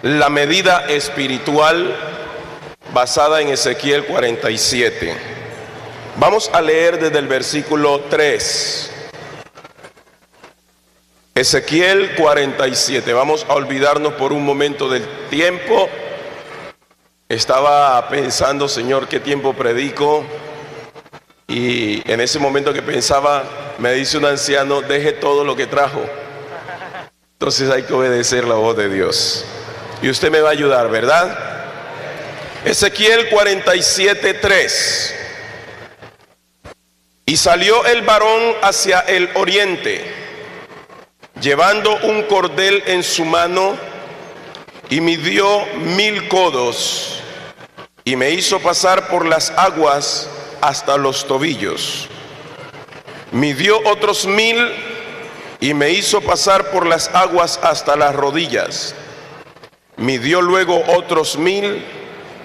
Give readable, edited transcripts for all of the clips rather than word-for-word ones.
La medida espiritual basada en Ezequiel 47. Vamos a leer desde el versículo 3. Ezequiel 47. Vamos a olvidarnos por un momento del tiempo. Estaba pensando, Señor, ¿qué tiempo predico? Y en ese momento que pensaba, me dice un anciano, deje todo lo que trajo. Entonces hay que obedecer la voz de Dios. Y usted me va a ayudar, ¿verdad? Ezequiel 47:3. Y salió el varón hacia el oriente, llevando un cordel en su mano, y midió 1000 codos, y me hizo pasar por las aguas hasta los tobillos. Midió otros 1000, y me hizo pasar por las aguas hasta las rodillas. Midió luego otros 1000,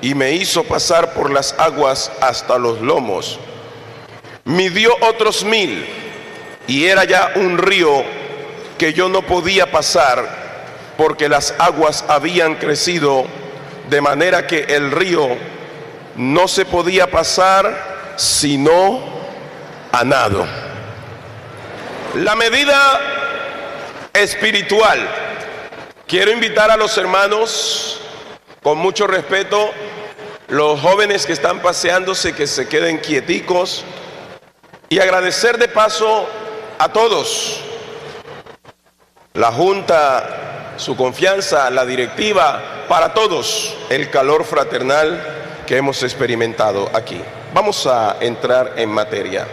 y me hizo pasar por las aguas hasta los lomos. Midió otros 1000, y era ya un río que yo no podía pasar, porque las aguas habían crecido, de manera que el río no se podía pasar sino a nado. La medida espiritual. Quiero invitar a los hermanos, con mucho respeto, los jóvenes que están paseándose, que se queden quieticos, y agradecer de paso a todos, la junta, su confianza, la directiva, para todos, el calor fraternal que hemos experimentado aquí. Vamos a entrar en materia.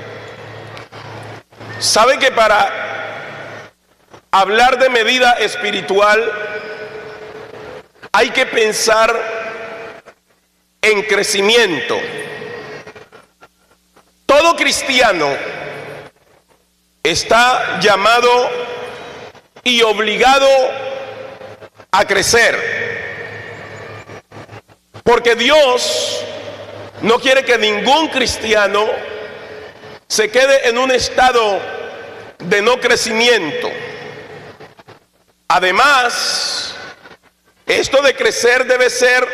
¿Sabe que para hablar de medida espiritual hay que pensar en crecimiento? Todo cristiano está llamado y obligado a crecer, porque Dios no quiere que ningún cristiano se quede en un estado de no crecimiento. Además, esto de crecer debe ser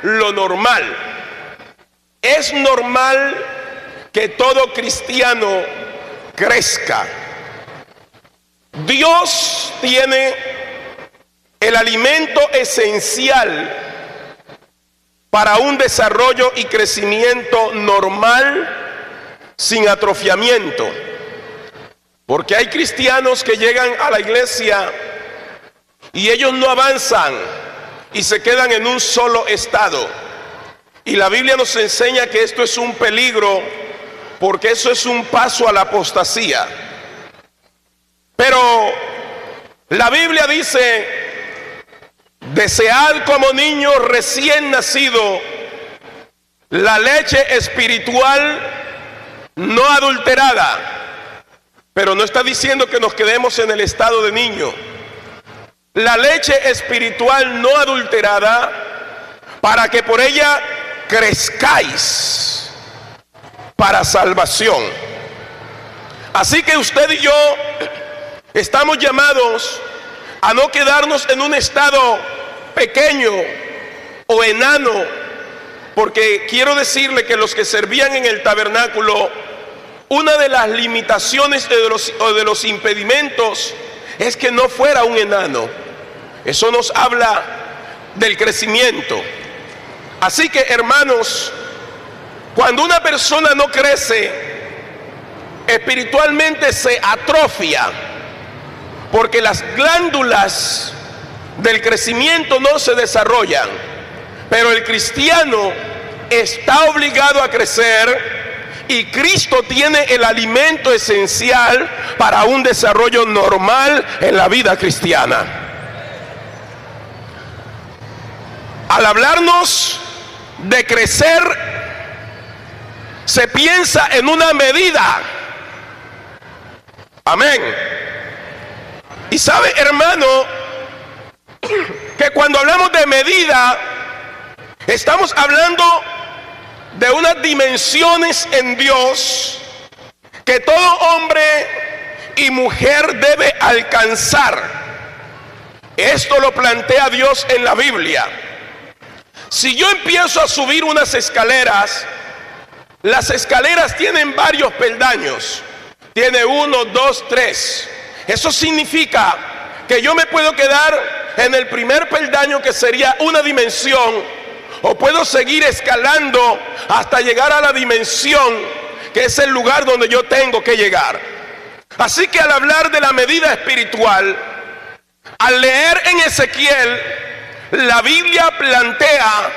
lo normal. Es normal que todo cristiano crezca. Dios tiene el alimento esencial para un desarrollo y crecimiento normal, sin atrofiamiento. Porque hay cristianos que llegan a la iglesia y ellos no avanzan y se quedan en un solo estado. Y la Biblia nos enseña que esto es un peligro, porque eso es un paso a la apostasía. Pero la Biblia dice: desead como niño recién nacido la leche espiritual no adulterada. Pero no está diciendo que nos quedemos en el estado de niño. La leche espiritual no adulterada, para que por ella crezcáis para salvación. Así que usted y yo estamos llamados a no quedarnos en un estado pequeño o enano, porque quiero decirle que los que servían en el tabernáculo, una de las limitaciones de los impedimentos es que no fuera un enano. Eso nos habla del crecimiento. Así que, hermanos, cuando una persona no crece, espiritualmente se atrofia, porque las glándulas del crecimiento no se desarrollan. Pero el cristiano está obligado a crecer, y Cristo tiene el alimento esencial para un desarrollo normal en la vida cristiana. Al hablarnos de crecer, se piensa en una medida. Amén. Y sabe, hermano, que cuando hablamos de medida, estamos hablando de unas dimensiones en Dios que todo hombre y mujer debe alcanzar. Esto lo plantea Dios en la Biblia. Si yo empiezo a subir unas escaleras, las escaleras tienen varios peldaños. Tiene 1, 2, 3. Eso significa que yo me puedo quedar en el primer peldaño, que sería una dimensión, o puedo seguir escalando hasta llegar a la dimensión, que es el lugar donde yo tengo que llegar. Así que al hablar de la medida espiritual, al leer en Ezequiel, la Biblia plantea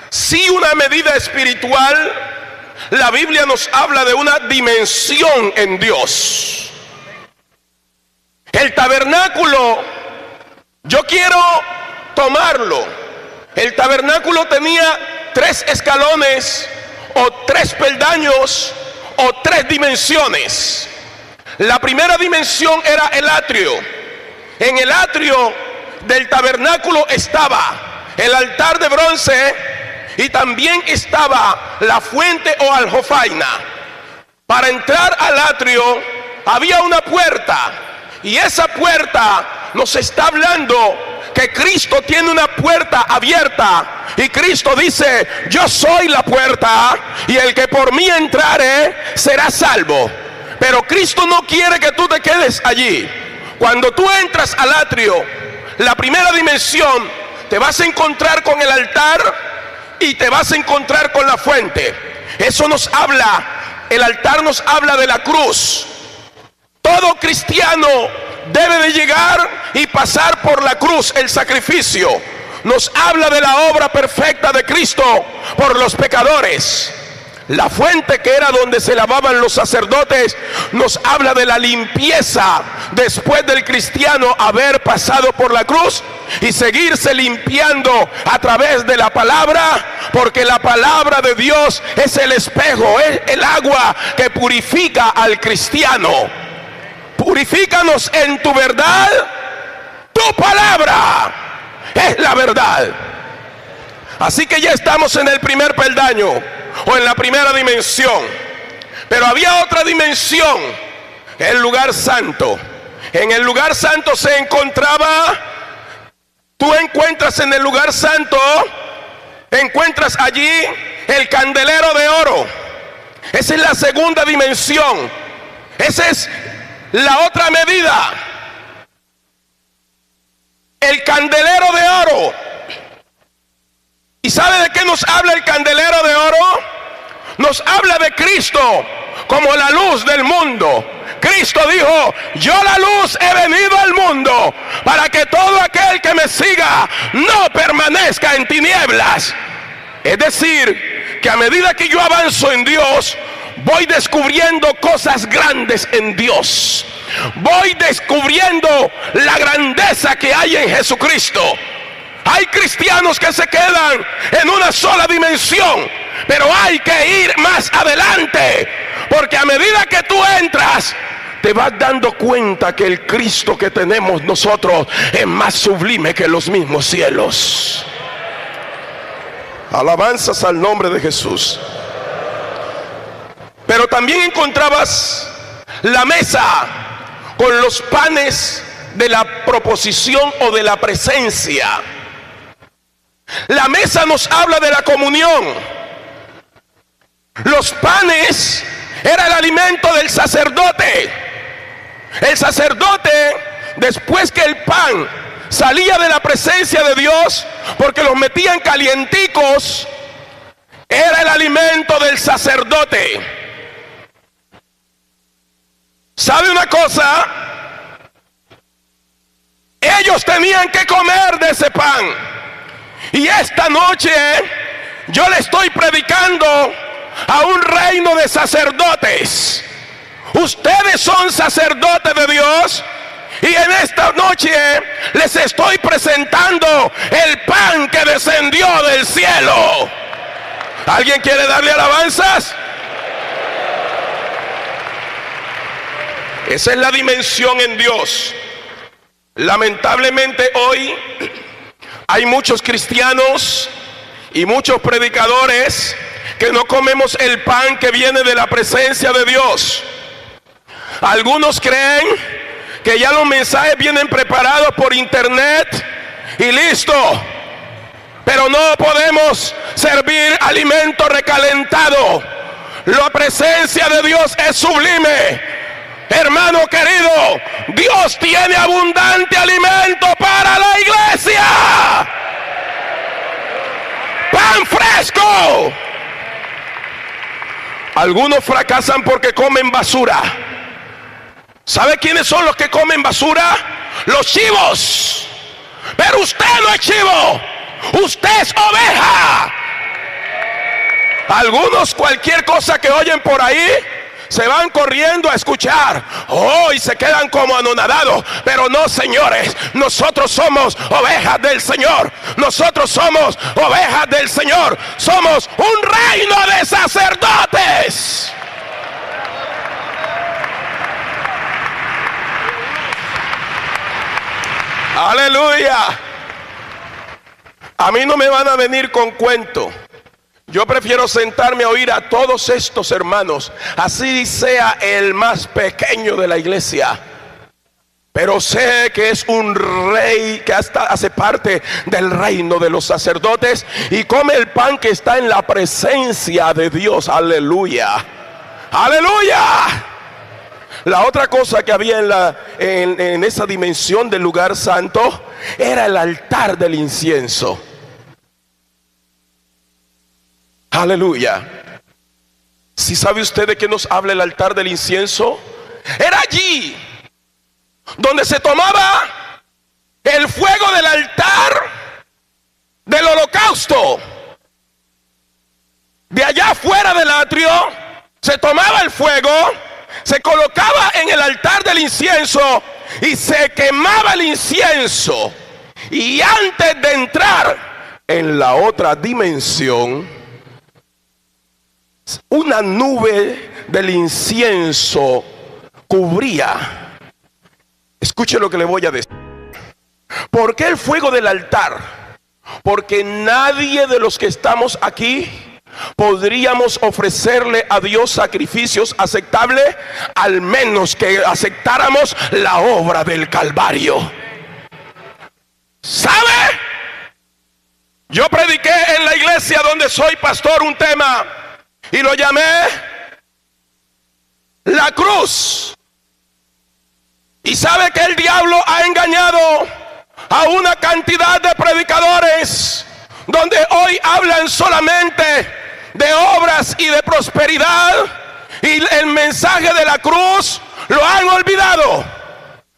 sí una medida espiritual. La Biblia nos habla de una dimensión en Dios. El tabernáculo, yo quiero tomarlo. El tabernáculo tenía 3 escalones, o 3 peldaños, o 3 dimensiones. La primera dimensión era el atrio. En el atrio del tabernáculo estaba el altar de bronce, y también estaba la fuente o aljofaina. Para entrar al atrio había una puerta, y esa puerta nos está hablando que Cristo tiene una puerta abierta, y Cristo dice: yo soy la puerta, y el que por mí entrare será salvo. Pero Cristo no quiere que tú te quedes allí. Cuando tú entras al atrio, la primera dimensión, te vas a encontrar con el altar y te vas a encontrar con la fuente. Eso nos habla, el altar nos habla de la cruz. Todo cristiano debe de llegar y pasar por la cruz, el sacrificio. Nos habla de la obra perfecta de Cristo por los pecadores. La fuente, que era donde se lavaban los sacerdotes, nos habla de la limpieza después del cristiano haber pasado por la cruz y seguirse limpiando a través de la palabra, porque la palabra de Dios es el espejo, es el agua que purifica al cristiano. Purifícanos en tu verdad, tu palabra es la verdad. Así que ya estamos en el primer peldaño, o en la primera dimensión. Pero había otra dimensión, el lugar santo. En el lugar santo se encontraba, tú encuentras en el lugar santo, encuentras allí el candelero de oro. Esa es la segunda dimensión. Esa es la otra medida. El candelero de oro. ¿Y sabe de qué nos habla el candelero de oro? Nos habla de Cristo como la luz del mundo. Cristo dijo: yo la luz he venido al mundo para que todo aquel que me siga no permanezca en tinieblas. Es decir, que a medida que yo avanzo en Dios, voy descubriendo cosas grandes en Dios. Voy descubriendo la grandeza que hay en Jesucristo. Hay cristianos que se quedan en una sola dimensión, pero hay que ir más adelante, porque a medida que tú entras, te vas dando cuenta que el Cristo que tenemos nosotros es más sublime que los mismos cielos. Alabanzas al nombre de Jesús. Pero también encontrabas la mesa con los panes de la proposición o de la presencia. La mesa nos habla de la comunión. Los panes era el alimento del sacerdote. El sacerdote, después que el pan salía de la presencia de Dios, porque los metían calienticos, era el alimento del sacerdote. ¿Sabe una cosa? Ellos tenían que comer de ese pan. Y esta noche yo le estoy predicando a un reino de sacerdotes. Ustedes son sacerdotes de Dios, y en esta noche les estoy presentando el pan que descendió del cielo. ¿Alguien quiere darle alabanzas? Esa es la dimensión en Dios. Lamentablemente hoy hay muchos cristianos y muchos predicadores que no comemos el pan que viene de la presencia de Dios. Algunos creen que ya los mensajes vienen preparados por internet y listo. Pero no podemos servir alimento recalentado. La presencia de Dios es sublime. Hermano querido, Dios tiene abundante alimento para la iglesia. Pan fresco. Algunos fracasan porque comen basura. ¿Sabe quiénes son los que comen basura? Los chivos. Pero usted no es chivo, usted es oveja. Algunos cualquier cosa que oyen por ahí se van corriendo a escuchar, y se quedan como anonadados. Pero no, señores, nosotros somos ovejas del Señor. Nosotros somos ovejas del Señor. Somos un reino de sacerdotes. Aleluya. A mí no me van a venir con cuento. Yo prefiero sentarme a oír a todos estos hermanos, así sea el más pequeño de la iglesia. Pero sé que es un rey que hasta hace parte del reino de los sacerdotes y come el pan que está en la presencia de Dios. Aleluya. Aleluya. La otra cosa que había en esa dimensión del lugar santo era el altar del incienso. Aleluya. Si sabe usted de qué nos habla el altar del incienso, era allí donde se tomaba el fuego del altar del holocausto. De allá fuera del atrio se tomaba el fuego, se colocaba en el altar del incienso y se quemaba el incienso. Y antes de entrar en la otra dimensión, una nube del incienso cubría. Escuche lo que le voy a decir. ¿Por qué el fuego del altar? Porque nadie de los que estamos aquí podríamos ofrecerle a Dios sacrificios aceptables, al menos que aceptáramos la obra del Calvario. ¿Sabe? Yo prediqué en la iglesia donde soy pastor un tema y lo llamé la cruz. Y sabe que el diablo ha engañado a una cantidad de predicadores donde hoy hablan solamente de obras y de prosperidad, y el mensaje de la cruz lo han olvidado.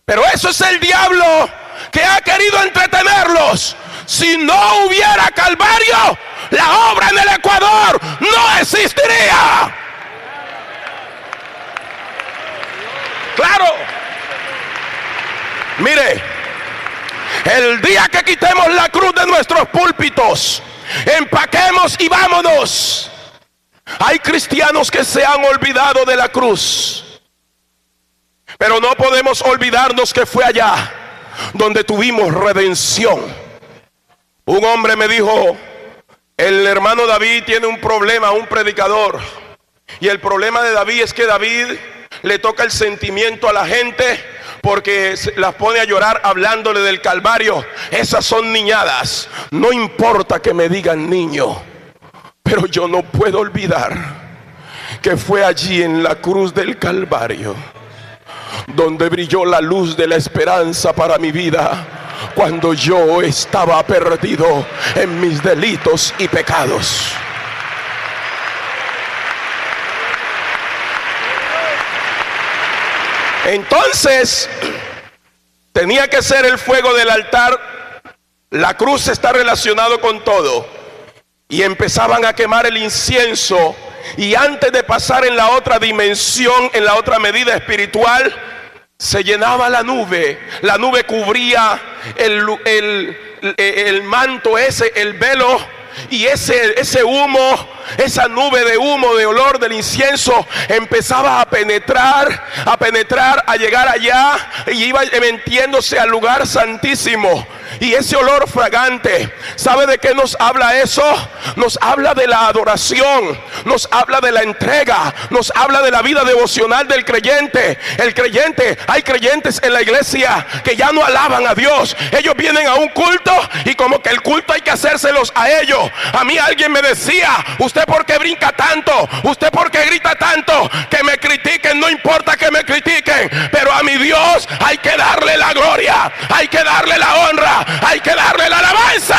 Pero eso es el diablo que ha querido entretenerlos. Si no hubiera Calvario, la obra en el Ecuador no existiría. Claro. Mire, el día que quitemos la cruz de nuestros púlpitos, empaquemos y vámonos. Hay cristianos que se han olvidado de la cruz, pero no podemos olvidarnos que fue allá donde tuvimos redención. Un hombre me dijo: el hermano David tiene un problema, un predicador, y el problema de David es que David le toca el sentimiento a la gente porque las pone a llorar hablándole del Calvario. Esas son niñadas. No importa que me digan niño, pero yo no puedo olvidar que fue allí en la cruz del Calvario donde brilló la luz de la esperanza para mi vida, cuando yo estaba perdido en mis delitos y pecados. Entonces tenía que ser el fuego del altar. La cruz está relacionado con todo. Y empezaban a quemar el incienso, y antes de pasar en la otra dimensión, en la otra medida espiritual, se llenaba la nube. La nube cubría el manto ese, el velo, y ese humo, esa nube de humo, de olor del incienso, empezaba a penetrar, a llegar allá, y iba metiéndose al lugar santísimo. Y ese olor fragante, ¿sabe de qué nos habla eso? Nos habla de la adoración, nos habla de la entrega, nos habla de la vida devocional del creyente. El creyente, hay creyentes en la iglesia que ya no alaban a Dios. Ellos vienen a un culto y como que el culto hay que hacérselos a ellos. A mí alguien me decía: ¿usted por qué brinca tanto? ¿Usted por qué grita tanto? Que me critiquen, no importa que me critiquen, pero a mi Dios hay que darle la gloria, hay que darle la honra, hay que darle la alabanza.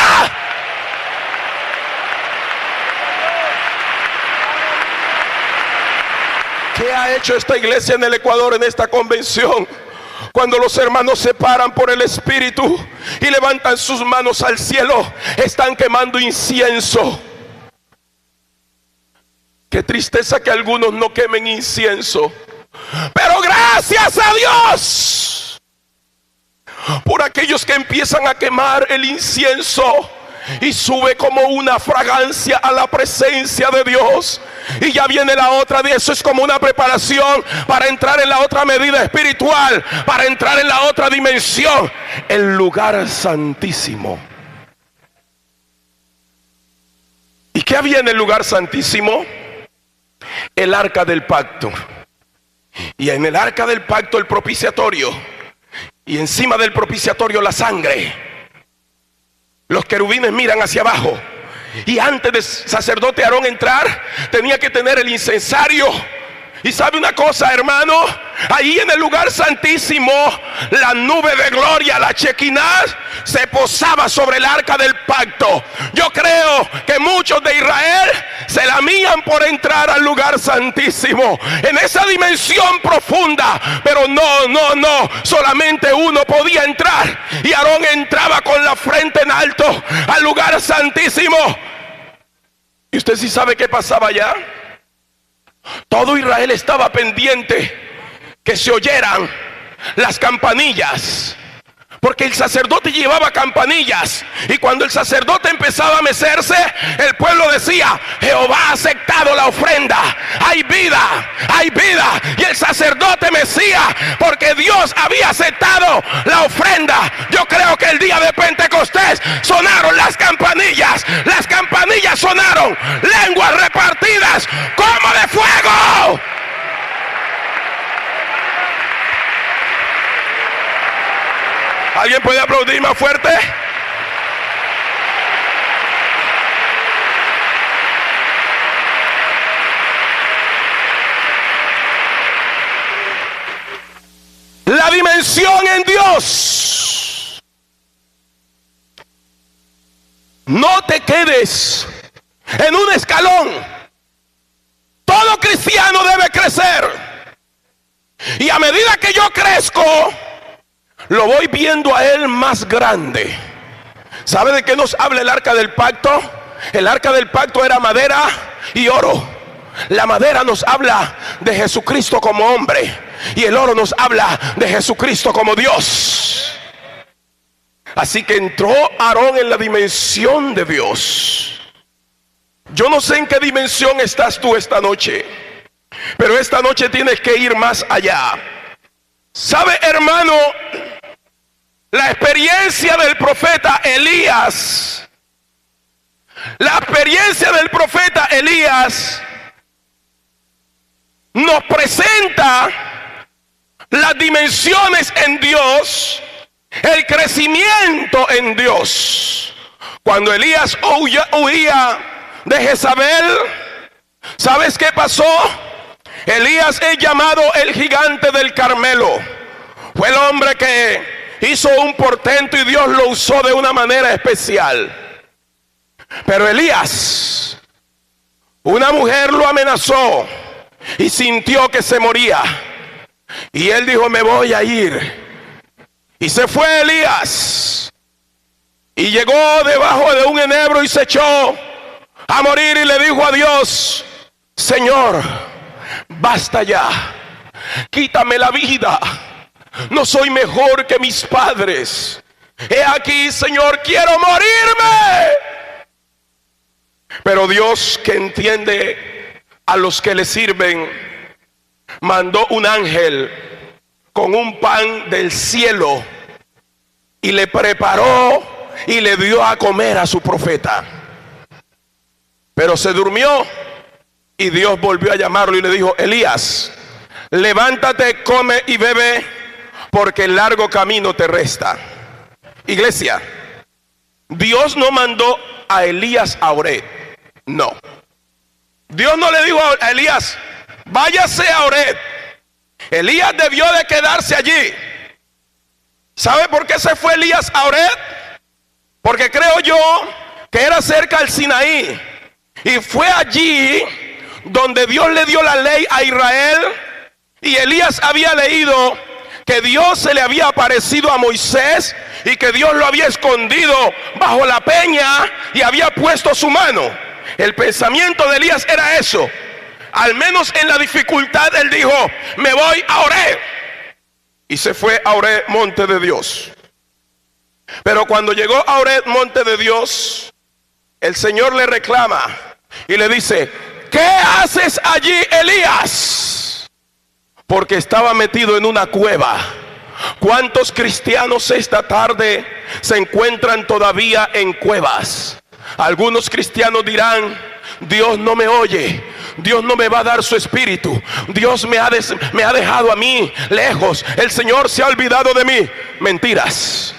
¿Qué ha hecho esta iglesia en el Ecuador en esta convención? Cuando los hermanos se paran por el Espíritu y levantan sus manos al cielo, están quemando incienso. Qué tristeza que algunos no quemen incienso. Pero gracias a Dios por aquellos que empiezan a quemar el incienso y sube como una fragancia a la presencia de Dios. Y ya viene la otra, de eso es como una preparación para entrar en la otra medida espiritual, para entrar en la otra dimensión, el lugar santísimo. ¿Y qué había en el lugar santísimo? El arca del pacto. Y en el arca del pacto el propiciatorio, y encima del propiciatorio la sangre. Los querubines miran hacia abajo, y antes del sacerdote Aarón entrar, tenía que tener el incensario. Y sabe una cosa, hermano, ahí en el lugar santísimo, la nube de gloria, la Shekinah, se posaba sobre el arca del pacto. Yo creo que muchos de Israel se lamían por entrar al lugar santísimo, en esa dimensión profunda. Pero no, solamente uno podía entrar, y Aarón entraba con la frente en alto al lugar santísimo. ¿Y usted sí sabe qué pasaba allá? Todo Israel estaba pendiente que se oyeran las campanillas, porque el sacerdote llevaba campanillas, y cuando el sacerdote empezaba a mecerse, el pueblo decía: Jehová ha aceptado la ofrenda, hay vida, hay vida. Y el sacerdote mecía porque Dios había aceptado la ofrenda. Yo creo que el día de Pentecostés sonaron las campanillas sonaron, lenguas repartidas como de fuego. ¿Alguien puede aplaudir más fuerte? La dimensión en Dios. No te quedes en un escalón. Todo cristiano debe crecer. Y a medida que yo crezco, lo voy viendo a él más grande. ¿Sabe de qué nos habla el arca del pacto? El arca del pacto era madera y oro. La madera nos habla de Jesucristo como hombre, y el oro nos habla de Jesucristo como Dios. Así que entró Aarón en la dimensión de Dios. Yo no sé en qué dimensión estás tú esta noche, pero esta noche tienes que ir más allá. ¿Sabe, hermano? La experiencia del profeta Elías, nos presenta las dimensiones en Dios, el crecimiento en Dios. Cuando Elías huía de Jezabel, ¿sabes qué pasó? Elías es llamado el gigante del Carmelo. Fue el hombre que hizo un portento y Dios lo usó de una manera especial. Pero Elías, una mujer lo amenazó y sintió que se moría, y él dijo: me voy a ir. Y se fue Elías y llegó debajo de un enebro y se echó a morir, y le dijo a Dios: Señor, basta ya, quítame la vida, no soy mejor que mis padres. He aquí, Señor, quiero morirme. Pero Dios, que entiende a los que le sirven, mandó un ángel con un pan del cielo y le preparó y le dio a comer a su profeta. Pero se durmió y Dios volvió a llamarlo y le dijo: Elías, levántate, come y bebe, porque el largo camino te resta. Iglesia, Dios no mandó a Elías a Oreb. No. Dios no le dijo a Elías: váyase a Oreb. Elías debió de quedarse allí. ¿Sabe por qué se fue Elías a Oreb? Porque creo yo que era cerca del Sinaí. Y fue allí donde Dios le dio la ley a Israel. Y Elías había leído que Dios se le había aparecido a Moisés y que Dios lo había escondido bajo la peña y había puesto su mano. El pensamiento de Elías era eso. Al menos en la dificultad él dijo: me voy a Oreb. Y se fue a Oreb, monte de Dios. Pero cuando llegó a Oreb, monte de Dios, el Señor le reclama y le dice: ¿qué haces allí, Elías? Porque estaba metido en una cueva. ¿Cuántos cristianos esta tarde se encuentran todavía en cuevas? Algunos cristianos dirán: Dios no me oye, Dios no me va a dar su espíritu, Dios me ha dejado a mí lejos, el Señor se ha olvidado de mí. Mentiras.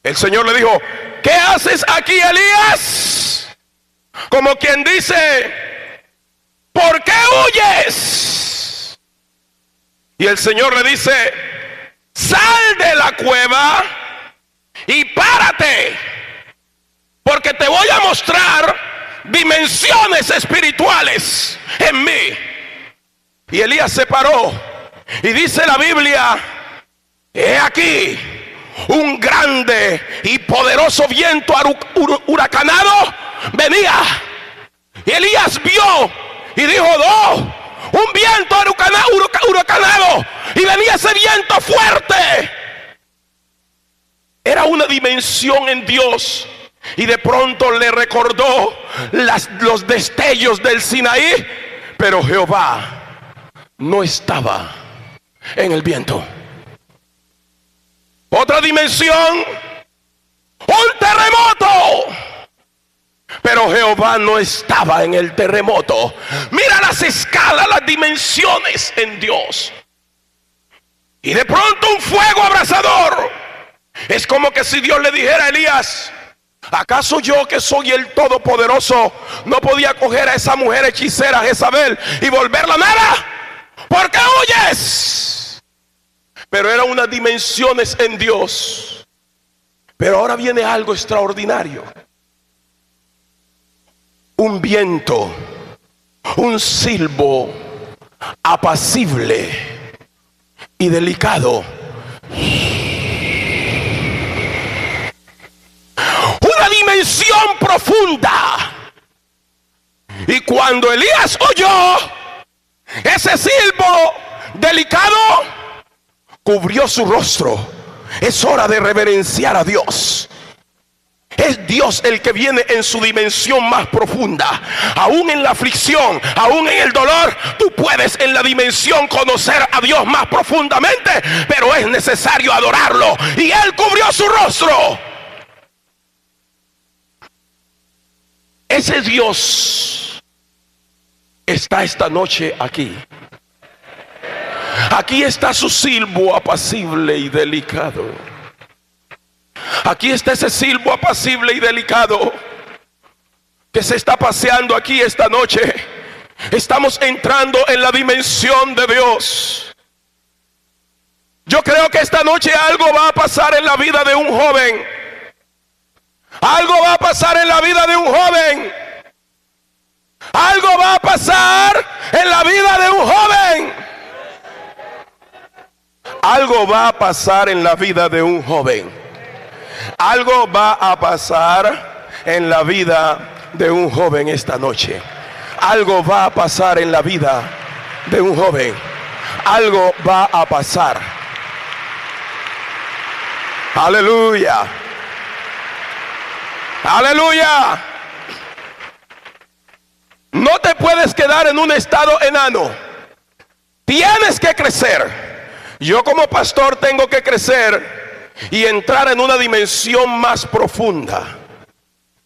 El Señor le dijo: ¿qué haces aquí, Elías? Como quien dice: ¿por qué huyes? Y el Señor le dice: sal de la cueva y párate, porque te voy a mostrar dimensiones espirituales en mí. Y Elías se paró y dice la Biblia: he aquí un grande y poderoso viento huracanado venía. Y Elías vio y dijo: no, un viento huracanado. Y venía ese viento fuerte. Era una dimensión en Dios. Y de pronto le recordó los destellos del Sinaí. Pero Jehová no estaba en el viento. Otra dimensión, un terremoto. Pero Jehová no estaba en el terremoto. Mira las escalas, las dimensiones en Dios. Y de pronto un fuego abrasador. Es como que si Dios le dijera a Elías: ¿acaso yo, que soy el Todopoderoso, no podía coger a esa mujer hechicera Jezabel y volverla nada? ¿Por qué huyes? Pero eran unas dimensiones en Dios. Pero ahora viene algo extraordinario. Un viento, un silbo apacible y delicado. Una dimensión profunda. Y cuando Elías oyó ese silbo delicado, cubrió su rostro. Es hora de reverenciar a Dios. Es Dios el que viene en su dimensión más profunda. Aún en la aflicción, aún en el dolor, tú puedes en la dimensión conocer a Dios más profundamente. Pero es necesario adorarlo. Y Él cubrió su rostro. Ese Dios está esta noche aquí. Aquí está su silbo apacible y delicado. Aquí está ese silbo apacible y delicado que se está paseando aquí esta noche. Estamos entrando en la dimensión de Dios. Yo creo que esta noche algo va a pasar en la vida de un joven. Algo va a pasar en la vida de un joven. Algo va a pasar en la vida de un joven. Algo va a pasar en la vida de un joven. Algo va a pasar en la vida de un joven esta noche. Algo va a pasar en la vida de un joven. Algo va a pasar. Aleluya. Aleluya. No te puedes quedar en un estado enano. Tienes que crecer. Yo como pastor tengo que crecer. y entrar en una dimensión más profunda.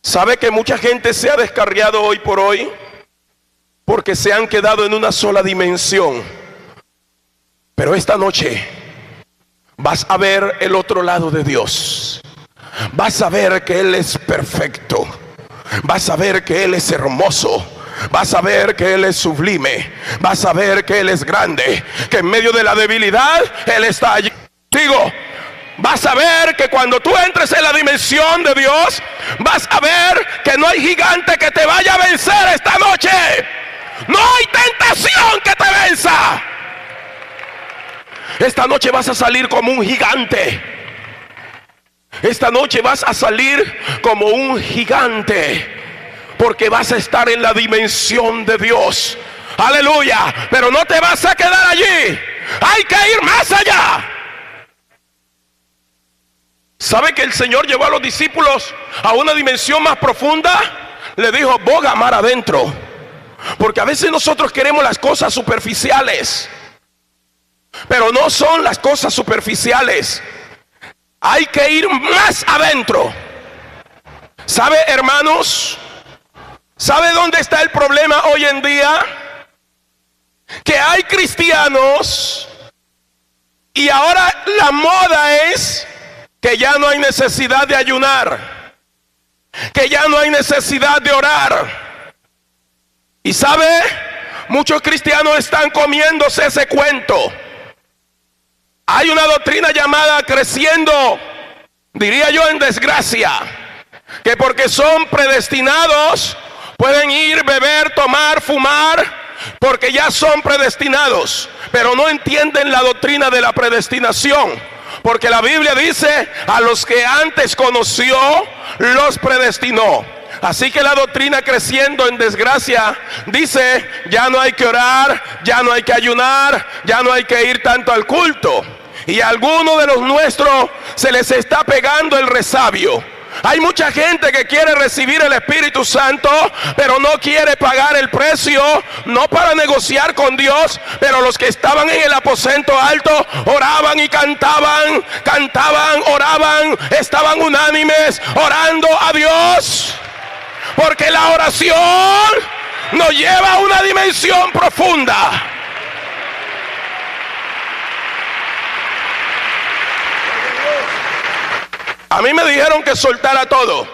¿Sabe que mucha gente se ha descarriado hoy por hoy? Porque se han quedado en una sola dimensión. Pero esta noche vas a ver el otro lado de Dios. Vas a ver que Él es perfecto. Vas a ver que Él es hermoso. Vas a ver que Él es sublime. Vas a ver que Él es grande. Que en medio de la debilidad Él está allí contigo. Vas a ver que cuando tú entres en la dimensión de Dios, vas a ver que no hay gigante que te vaya a vencer esta noche. No hay tentación que te venza. Esta noche vas a salir como un gigante. Esta noche vas a salir como un gigante, porque vas a estar en la dimensión de Dios. Aleluya. Pero no te vas a quedar allí. Hay que ir más allá. ¿Sabe que el Señor llevó a los discípulos a una dimensión más profunda? Le dijo, boga mar adentro. Porque a veces nosotros queremos las cosas superficiales, pero no son las cosas superficiales. Hay que ir más adentro. ¿Sabe, hermanos? ¿Sabe dónde está el problema hoy en día? Que hay cristianos y ahora la moda es que ya no hay necesidad de ayunar, que ya no hay necesidad de orar. Y sabe, muchos cristianos están comiéndose ese cuento. Hay una doctrina llamada creciendo, diría yo, en desgracia, que porque son predestinados pueden ir, beber, tomar, fumar, porque ya son predestinados, pero no entienden la doctrina de la predestinación. Porque la Biblia dice, a los que antes conoció, los predestinó. Así que la doctrina creciendo en desgracia dice, ya no hay que orar, ya no hay que ayunar, ya no hay que ir tanto al culto. Y a algunos de los nuestros se les está pegando el resabio. Hay mucha gente que quiere recibir el Espíritu Santo, pero no quiere pagar el precio, no para negociar con Dios. Pero los que estaban en el aposento alto oraban y cantaban, oraban, estaban unánimes orando a Dios. Porque la oración nos lleva a una dimensión profunda. A mí me dijeron que soltara todo.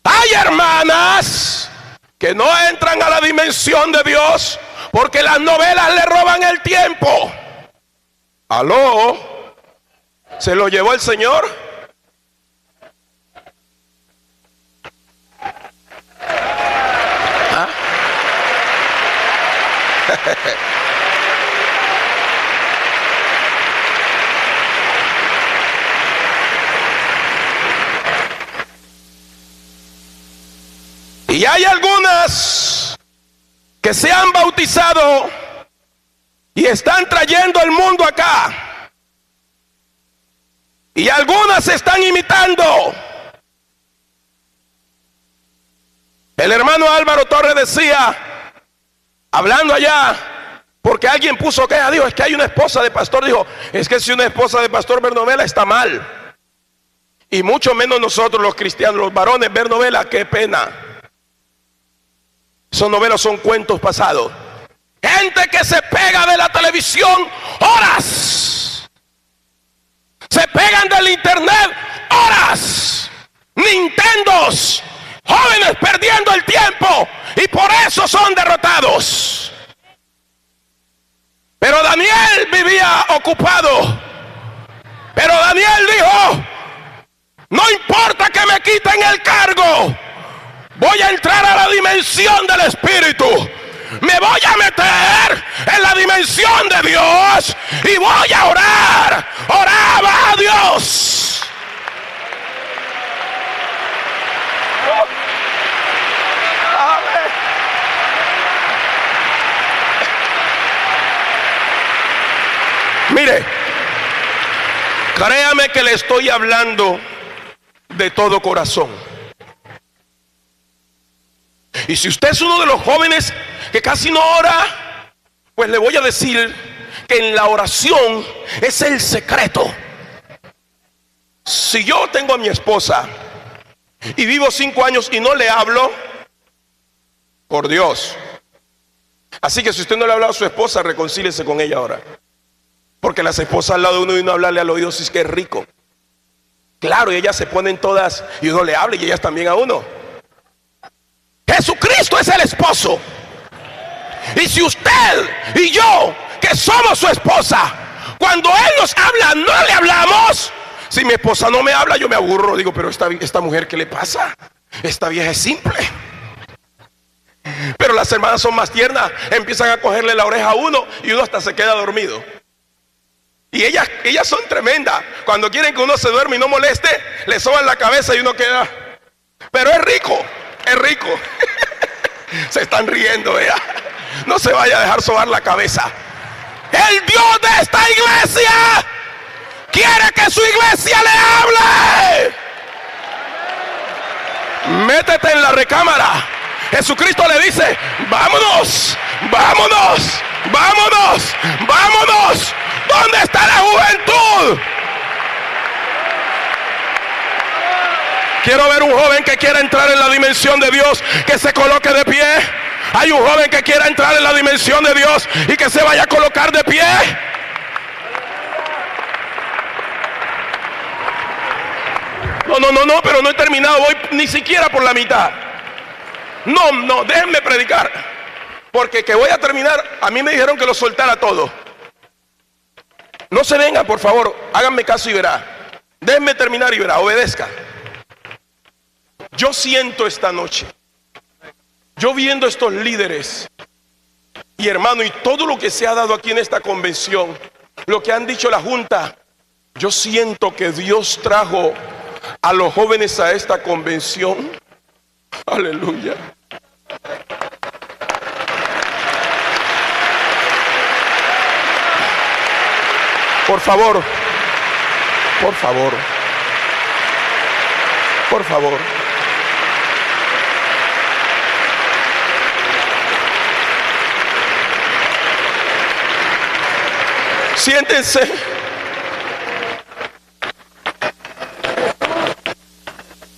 Hay hermanas que no entran a la dimensión de Dios porque las novelas le roban el tiempo. ¿Aló? ¿Se lo llevó el Señor? ¿Ah? Y hay algunas que se han bautizado y están trayendo el mundo acá. Y algunas se están imitando. El hermano Álvaro Torres decía, hablando allá, porque alguien puso queja, dijo, es que hay una esposa de pastor. Dijo, es que si una esposa de pastor ver novela está mal. Y mucho menos nosotros los cristianos, los varones, ver novela, qué pena. Esos novelas son cuentos pasados. Gente que se pega de la televisión horas. Se pegan del internet horas. Nintendos. Jóvenes perdiendo el tiempo. Y por eso son derrotados. Pero Daniel vivía ocupado. Pero Daniel dijo, no importa que me quiten el cargo. Voy a entrar a la dimensión del Espíritu. Me voy a meter en la dimensión de Dios y voy a orar. Oraba a Dios. Mire, créame que le estoy hablando de todo corazón. Y si usted es uno de los jóvenes que casi no ora, pues le voy a decir que en la oración es el secreto. Si yo tengo a mi esposa y vivo 5 años y no le hablo, por Dios. Así que si usted no le ha hablado a su esposa, reconcíliese con ella ahora. Porque las esposas al lado de uno y uno hablarle al oído, si es que es rico. Claro, y ellas se ponen todas y uno le habla y ellas también a uno. Jesucristo es el esposo. Y si usted y yo, que somos su esposa, cuando Él nos habla, no le hablamos. Si mi esposa no me habla, yo me aburro. Digo, pero esta mujer, ¿qué le pasa? Esta vieja es simple. Pero las hermanas son más tiernas. Empiezan a cogerle la oreja a uno y uno hasta se queda dormido. Y ellas son tremendas. Cuando quieren que uno se duerme y no moleste, le soban la cabeza y uno queda. Pero es rico, es rico. Se están riendo, vea. No se vaya a dejar sobar la cabeza. El Dios de esta iglesia quiere que su iglesia le hable. Métete en la recámara. Jesucristo le dice: vámonos, vámonos, vámonos, vámonos. ¿Dónde está la juventud? Quiero ver un joven que quiera entrar en la dimensión de Dios, que se coloque de pie. Hay un joven que quiera entrar en la dimensión de Dios y que se vaya a colocar de pie. No, pero no he terminado, voy ni siquiera por la mitad. No, déjenme predicar, porque que voy a terminar, a mí me dijeron que lo soltara todo. No se vengan, por favor, háganme caso y verá. Déjenme terminar y verá, obedezca. Yo siento esta noche, yo viendo estos líderes y hermano, y todo lo que se ha dado aquí en esta convención, lo que han dicho la junta, yo siento que Dios trajo a los jóvenes a esta convención. Aleluya. Por favor, por favor, por favor. Siéntense.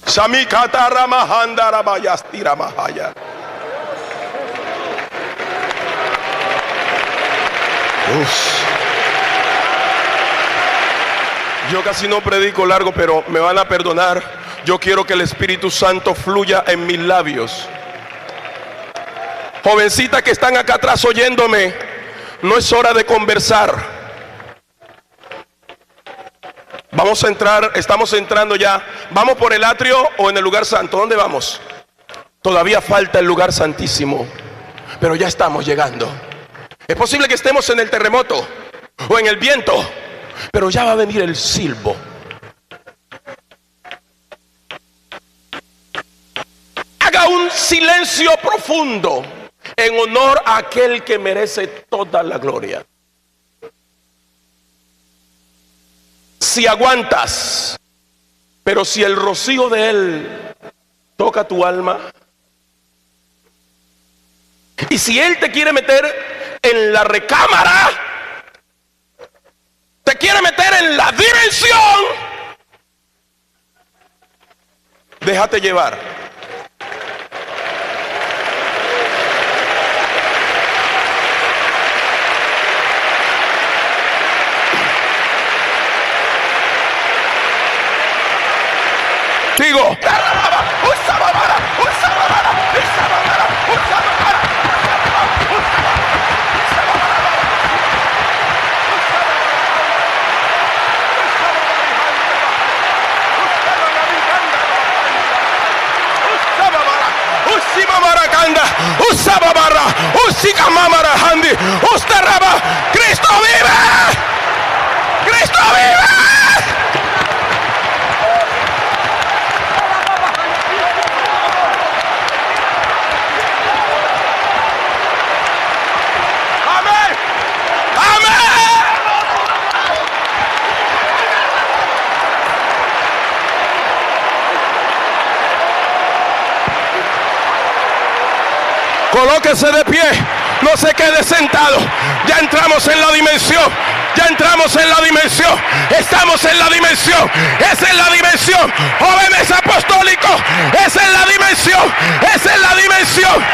Shamikatara mahandara bayastira mahaya. Yo casi no predico largo, pero me van a perdonar. Yo quiero que el Espíritu Santo fluya en mis labios. Jovencitas que están acá atrás oyéndome, no es hora de conversar. Vamos a entrar, estamos entrando ya. ¿Vamos por el atrio o en el lugar santo? ¿Dónde vamos? Todavía falta el lugar santísimo, pero ya estamos llegando. Es posible que estemos en el terremoto o en el viento, pero ya va a venir el silbo. Haga un silencio profundo en honor a aquel que merece toda la gloria. Si aguantas, pero si el rocío de Él toca tu alma, y si Él te quiere meter en la recámara, te quiere meter en la dimensión, déjate llevar. Digo, Cristo vive, Cristo vive. Colóquese de pie, no se quede sentado. Ya entramos en la dimensión, Ya entramos en la dimensión. Estamos en la dimensión. Esa es la dimensión. Jóvenes apostólicos. Esa es la dimensión. Esa es la dimensión.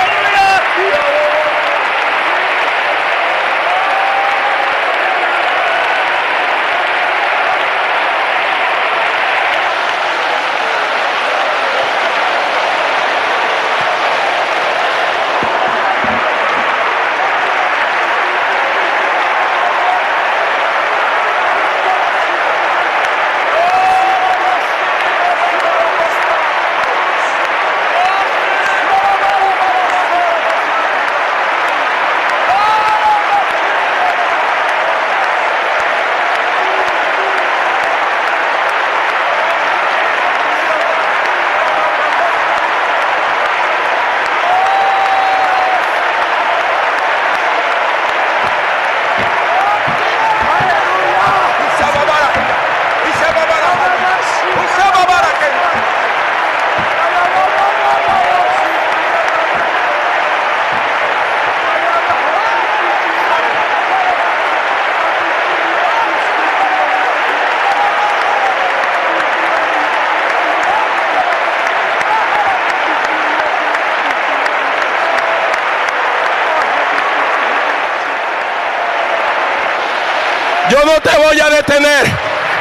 Yo no te voy a detener.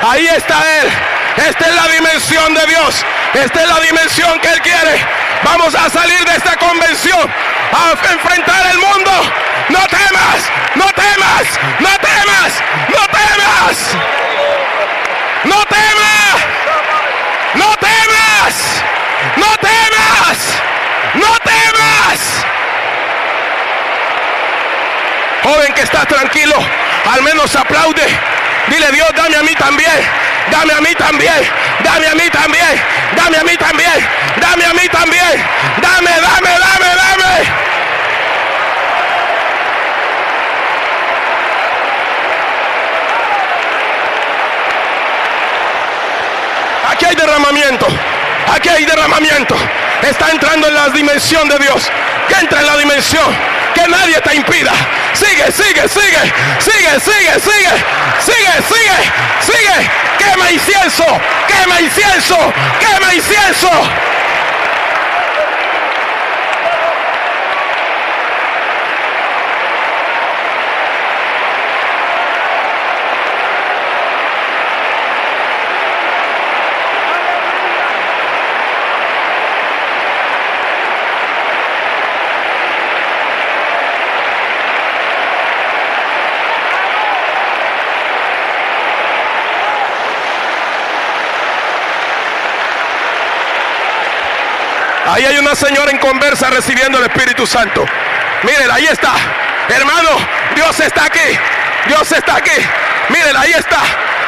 Ahí está Él. Esta es la dimensión de Dios. Esta es la dimensión que Él quiere. Vamos a salir de esta convención a enfrentar el mundo. No temas, no temas, no temas, no temas. No temas, no temas, no temas, no temas. Joven que está tranquilo, al menos aplaude. Dile: Dios, dame a mí también. Dame a mí también. Dame a mí también. Dame a mí también. Dame a mí también. Dame, dame, dame, dame. Aquí hay derramamiento. Aquí hay derramamiento. Está entrando en la dimensión de Dios. Que entra en la dimensión. Que nadie te impida. Sigue, sigue, sigue. Sigue, sigue, sigue. Sigue, sigue, sigue. Quema incienso. Quema incienso. Quema incienso. Ahí hay una señora en conversa recibiendo el Espíritu Santo. Miren, ahí está. Hermano, Dios está aquí. Dios está aquí. Miren, ahí está.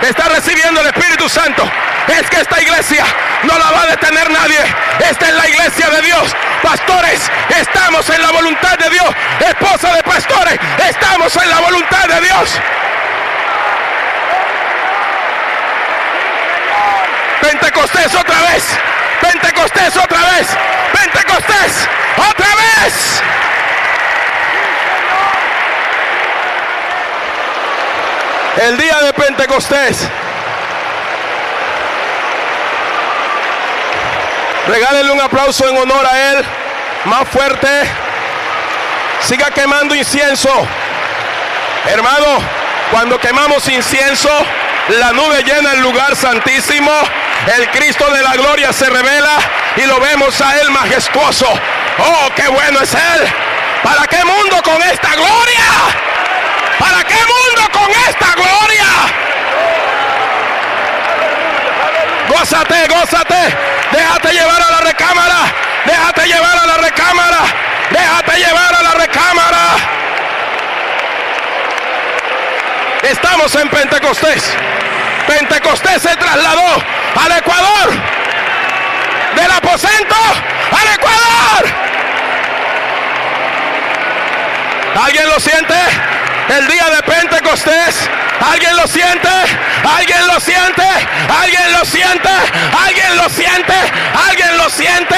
Está recibiendo el Espíritu Santo. Es que esta iglesia no la va a detener nadie. Esta es la iglesia de Dios. Pastores, estamos en la voluntad de Dios. Esposa de pastores, estamos en la voluntad de Dios. Pentecostés otra vez. Pentecostés otra vez. Pentecostés otra vez. El día de Pentecostés. Regálenle un aplauso en honor a Él. Más fuerte. Siga quemando incienso. Hermano, cuando quemamos incienso, la nube llena el lugar santísimo. El Cristo de la gloria se revela y lo vemos a Él majestuoso. ¡Oh, qué bueno es Él! ¿Para qué mundo con esta gloria? ¿Para qué mundo con esta gloria? Gózate, gózate. Déjate llevar a la recámara. Déjate llevar a la recámara. Déjate llevar a la recámara. Estamos en Pentecostés. Pentecostés se trasladó al Ecuador. Del aposento al Ecuador. ¿Alguien lo siente? El día de Pentecostés. ¿Alguien lo siente? ¿Alguien lo siente? ¿Alguien lo siente? ¿Alguien lo siente? ¿Alguien lo siente?